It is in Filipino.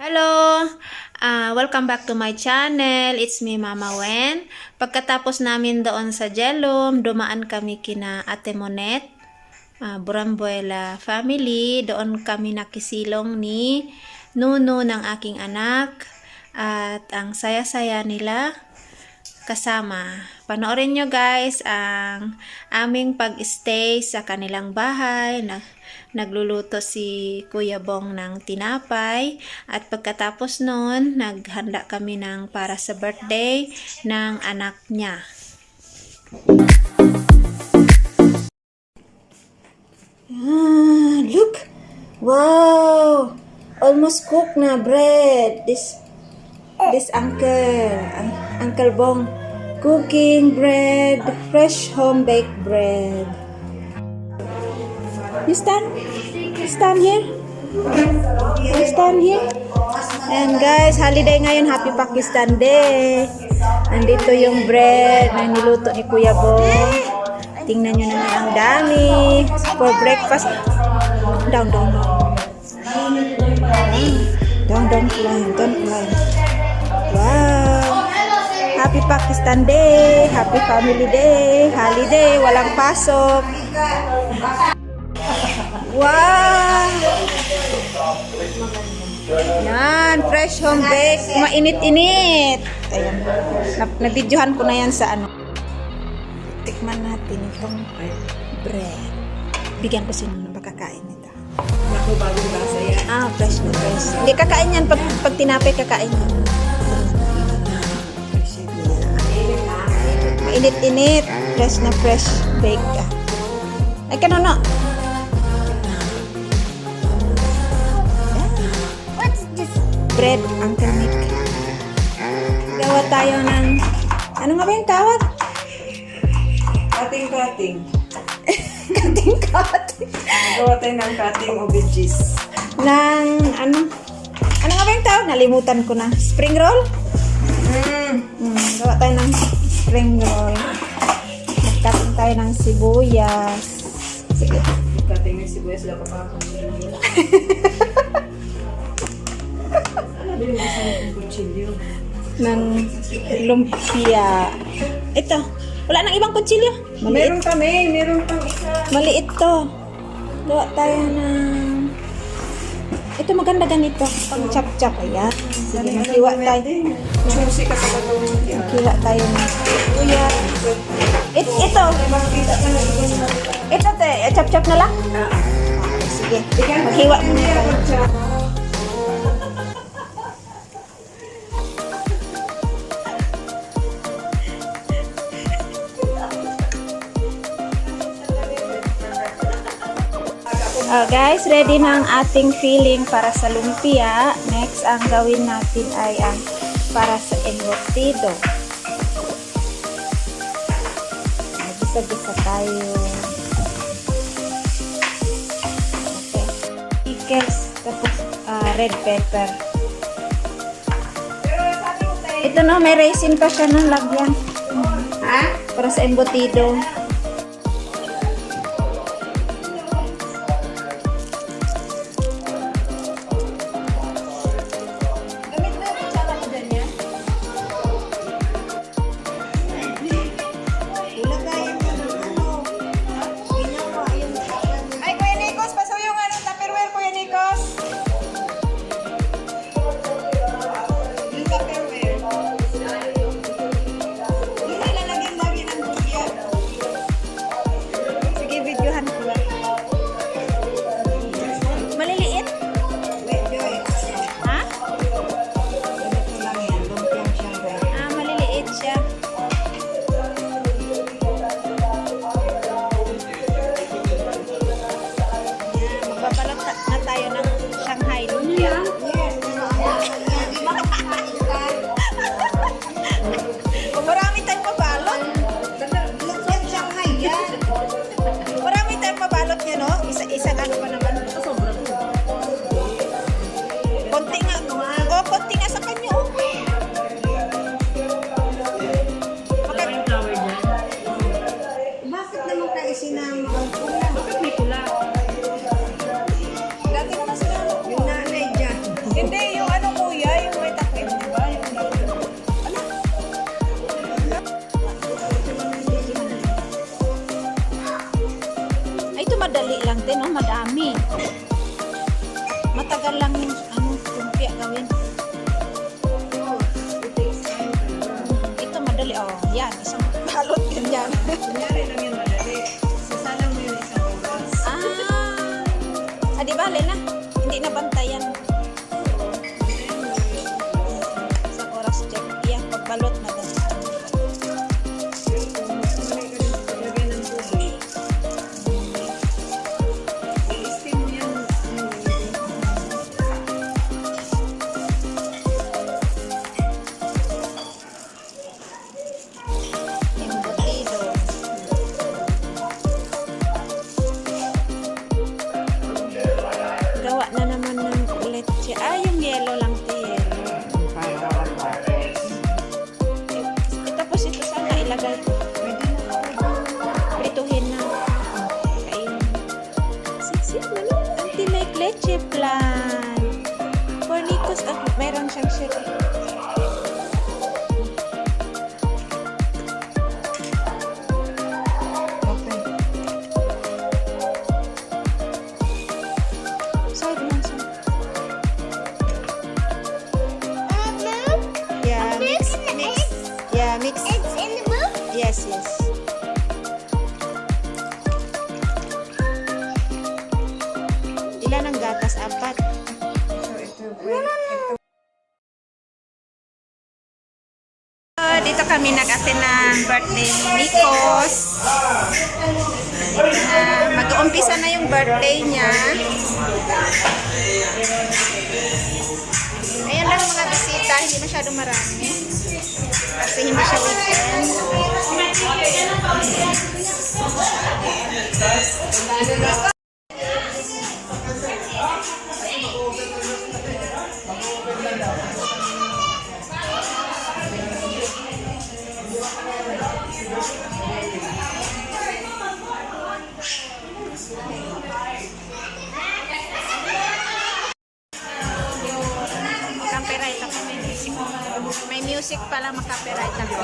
Hello! Welcome back to my channel. It's me, Mama Wen. Pagkatapos namin doon sa Jelom, dumaan kami kina Ate Monet, Burambuela family. Doon kami nakisilong ni Nuno ng aking anak. At ang saya-saya nila kasama. Panoorin nyo guys ang aming pag-stay sa kanilang bahay. Nagluluto si Kuya Bong ng tinapay at pagkatapos nun, naghanda kami ng para sa birthday ng anak niya. Look! Wow! Almost cooked na bread. This Uncle Bong cooking bread, fresh home-baked bread. You stand here. You stand here. And guys, holiday ngayon. Happy Pakistan Day. Andito yung bread na niluto ni Kuya Bong. Tingnan nyo naman ang dami. For breakfast. Down. Don't climb. Wow. Happy Pakistan Day. Happy Family Day. Holiday. Walang pasok. Wow! Yan, fresh home baked. Mainit-init. Ayan. Nabidyohan ko na yan sa ano. Tikman natin itong bread. Bigyan ko sino na makakain nito. Naku, bagong basa yan. Fresh na fresh. Hindi, kakain yan. Pag tinapay, kakain yan. Mainit-init. Fresh na fresh baked. Ay, kanono. Bread, Uncle Nick. Gawa tayo ng... Ano nga ba yung tawag? Cutting. Cutting. Gawa tayo ng cutting o veggies. Ng ano? Ano nga ba yung tawag? Nalimutan ko na. Spring roll? Gawa tayo ng spring roll. Nagkating tayo ng sibuyas. Sige. Cutting ng sibuyas lang pa ako. Ano yung gusto mo kong kutsilyo? Ng lumpia. Ito. Wala nang ibang kutsilyo. Meron pang isa. Maliit to. Gawa tayo ng... Ito maganda ganito. Pang chop-chop. Ayan. Sige, maghiwa tayo. Susi ka sa gagawin mo. Maghiwa tayo ng kuya. Ito. Ito te. Chop-chop na lang. Sige. Maghiwa muna tayo. Guys, ready na ang ating filling para sa lumpia. Next, ang gawin natin ay ang para sa embutido. Gisa-gisa tayo. Okay. Pickles, tapos red pepper. Ito no, may raisin pa siya ng lagyan. Ha? Para sa embutido. Ay, Kuya Nikos, pasuyo nga ng Tupperware, Kuya Nikos. Yung Tupperware. Yun ay lalagyan lagi ng lumpia. lumpia gawin. Ito madali. Oh, yan. Isang balot ganyan. Kunyari lang yun madali. Sasalang mo yung isang oras. Di bale na. Hindi na bantayan. Sa oras check. Yan, pagbalot na ganyan. Lagay ng tubig. I-steam mo yan. Embutido. Gawa na naman ng leche. Yung yellow lang ito, yellow. Tapos ito sana ilagay ko. Prituhin na. Kain. Sip na no? Anti-like leche plan. Cornicus, mayroon siyang shit. Side lang siya. Yeah, mix. Yeah, mix. It's in the book? Yes, yes. Ilan ang gatas? 4. Dito kami nag-attend ng birthday ni Nikos. Mag-uumpisa na yung birthday niya. Ayan lang mga bisita, hindi masyadong marami. Kasi hindi siya weekend. Copyright ako, may music. May music pala, makapiright ako.